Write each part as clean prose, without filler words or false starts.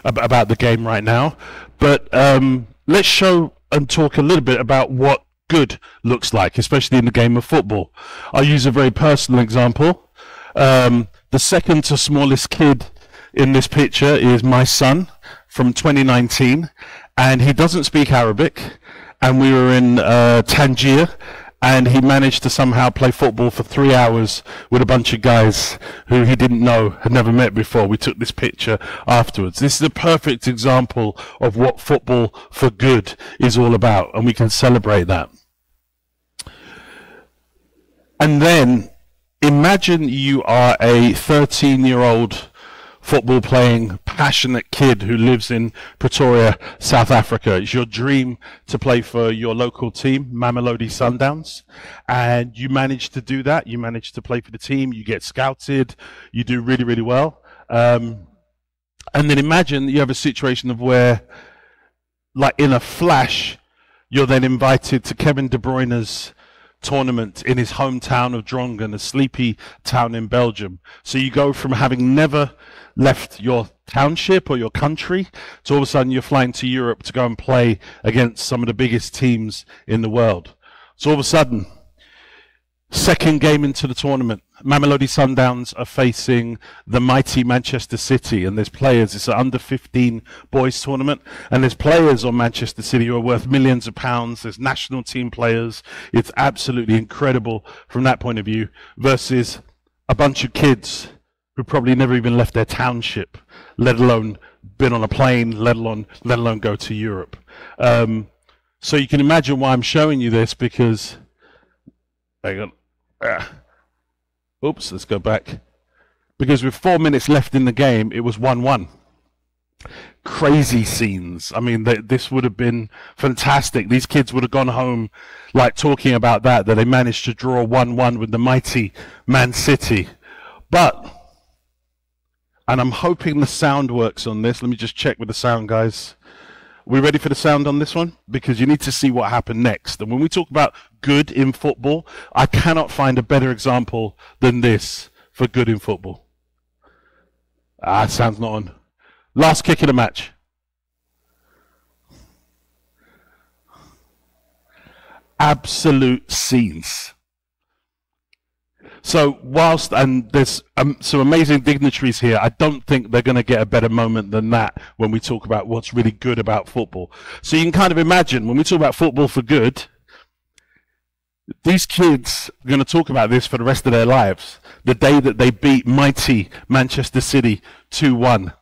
about the game right now. But let's show and talk a little bit about what good looks like, especially in the game of football. I'll use a very personal example. The second to smallest kid in this picture is my son from 2019, and he doesn't speak Arabic, and we were in Tangier, and he managed to somehow play football for 3 hours with a bunch of guys who he didn't know, had never met before. We took this picture afterwards. This is a perfect example of what football for good is all about, and we can celebrate that. And then imagine you are a 13-year-old football playing passionate kid who lives in Pretoria, South Africa. It's your dream to play for your local team, Mamelodi Sundowns, and you manage to do that. You manage to play for the team, you get scouted, you do really, really well. And then imagine you have a situation of where, like in a flash, you're then invited to Kevin De Bruyne's tournament in his hometown of Drongen, a sleepy town in Belgium. So you go from having never left your township or your country to all of a sudden you're flying to Europe to go and play against some of the biggest teams in the world. So all of a sudden, second game into the tournament, Mamelodi Sundowns are facing the mighty Manchester City, and there's players. It's an under-15 boys tournament, and there's players on Manchester City who are worth millions of pounds. There's national team players. It's absolutely incredible from that point of view, versus a bunch of kids who probably never even left their township, let alone been on a plane, let alone go to Europe. So you can imagine why I'm showing you this, because hang on. Oops, let's go back. Because with 4 minutes left in the game, it was 1-1. Crazy scenes. I mean, this would have been fantastic. These kids would have gone home like talking about that they managed to draw 1-1 with the mighty Man City. But, and I'm hoping the sound works on this. Let me just check with the sound, guys. Are we ready for the sound on this one? Because you need to see what happened next. And when we talk about good in football, I cannot find a better example than this for good in football. Sound's not on. Last kick of the match. Absolute scenes. So whilst, and there's some amazing dignitaries here, I don't think they're going to get a better moment than that when we talk about what's really good about football. So you can kind of imagine, when we talk about football for good, these kids are going to talk about this for the rest of their lives. The day that they beat mighty Manchester City 2-1.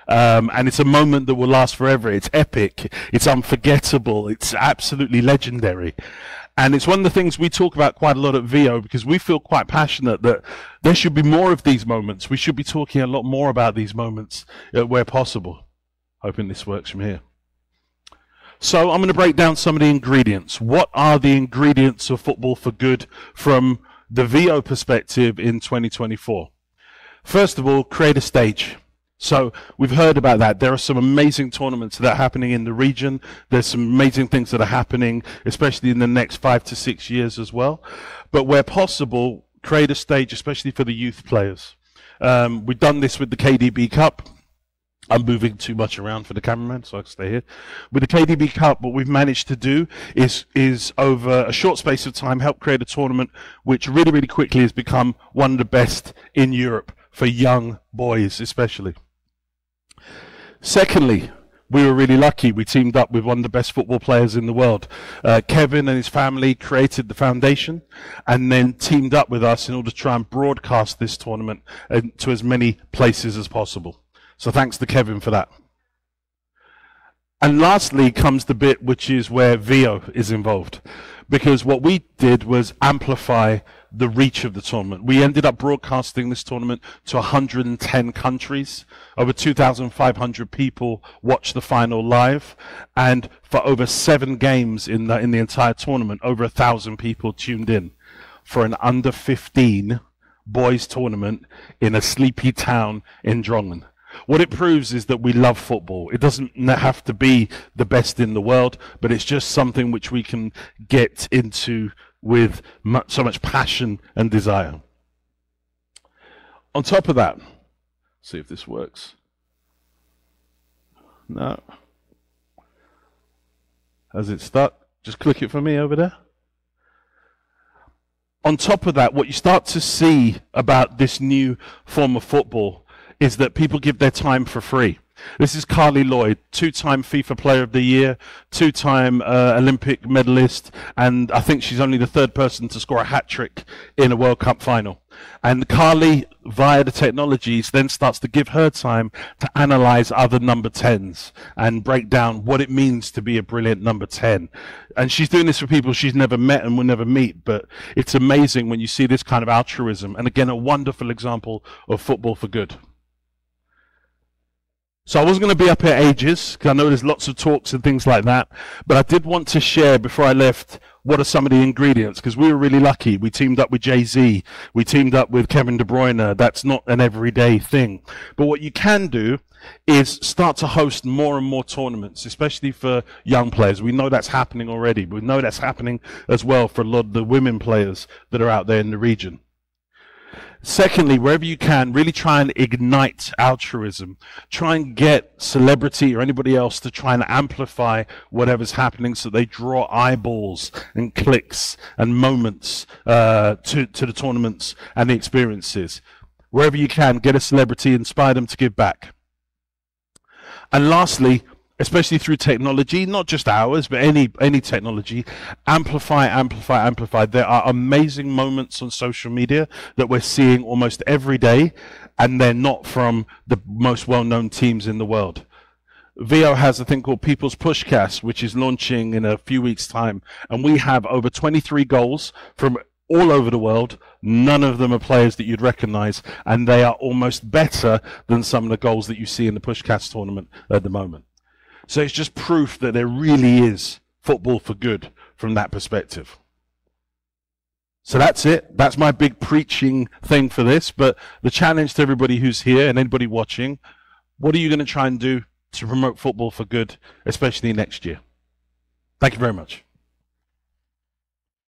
And it's a moment that will last forever. It's epic. It's unforgettable. It's absolutely legendary. And it's one of the things we talk about quite a lot at VEO, because we feel quite passionate that there should be more of these moments. We should be talking a lot more about these moments where possible. Hoping this works from here. So I'm going to break down some of the ingredients. What are the ingredients of football for good from the VEO perspective in 2024? First of all, create a stage. So we've heard about that. There are some amazing tournaments that are happening in the region. There's some amazing things that are happening, especially in the next 5 to 6 years as well. But where possible, create a stage, especially for the youth players. We've done this with the KDB Cup. I'm moving too much around for the cameraman, so I can stay here. With the KDB Cup, what we've managed to do is over a short space of time, help create a tournament which really, really quickly has become one of the best in Europe for young boys especially. Secondly, we were really lucky. We teamed up with one of the best football players in the world. Kevin and his family created the foundation and then teamed up with us in order to try and broadcast this tournament to as many places as possible. So thanks to Kevin for that. And lastly comes the bit which is where VEO is involved. Because what we did was amplify the reach of the tournament. We ended up broadcasting this tournament to 110 countries. Over 2,500 people watched the final live. And for over 7 games in the entire tournament, over 1,000 people tuned in for an under-15 boys tournament in a sleepy town in Drongen. What it proves is that we love football. It doesn't have to be the best in the world, but it's just something which we can get into with so much passion and desire. On top of that, see if this works. No. Has it stuck? Just click it for me over there. On top of that, what you start to see about this new form of football is that people give their time for free. This is Carly Lloyd, two-time FIFA Player of the Year, two-time Olympic medalist, and I think she's only the third person to score a hat-trick in a World Cup final. And Carly, via the technologies, then starts to give her time to analyze other number 10s and break down what it means to be a brilliant number 10. And she's doing this for people she's never met and will never meet, but it's amazing when you see this kind of altruism. And again, a wonderful example of football for good. So I wasn't going to be up here ages, because I know there's lots of talks and things like that, but I did want to share before I left what are some of the ingredients, because we were really lucky. We teamed up with Jay-Z, we teamed up with Kevin De Bruyne. That's not an everyday thing. But what you can do is start to host more and more tournaments, especially for young players. We know that's happening already. We know that's happening as well for a lot of the women players that are out there in the region. Secondly, wherever you can, really try and ignite altruism. Try and get celebrity or anybody else to try and amplify whatever's happening so they draw eyeballs and clicks and moments to the tournaments and the experiences. Wherever you can, get a celebrity, inspire them to give back. And lastly, especially through technology, not just ours, but any technology, amplify. There are amazing moments on social media that we're seeing almost every day, and they're not from the most well-known teams in the world. VEO has a thing called People's Pushcast, which is launching in a few weeks' time, and we have over 23 goals from all over the world. None of them are players that you'd recognize, and they are almost better than some of the goals that you see in the Pushcast tournament at the moment. So it's just proof that there really is football for good from that perspective. So that's it. That's my big preaching thing for this. But the challenge to everybody who's here and anybody watching, what are you going to try and do to promote football for good, especially next year? Thank you very much.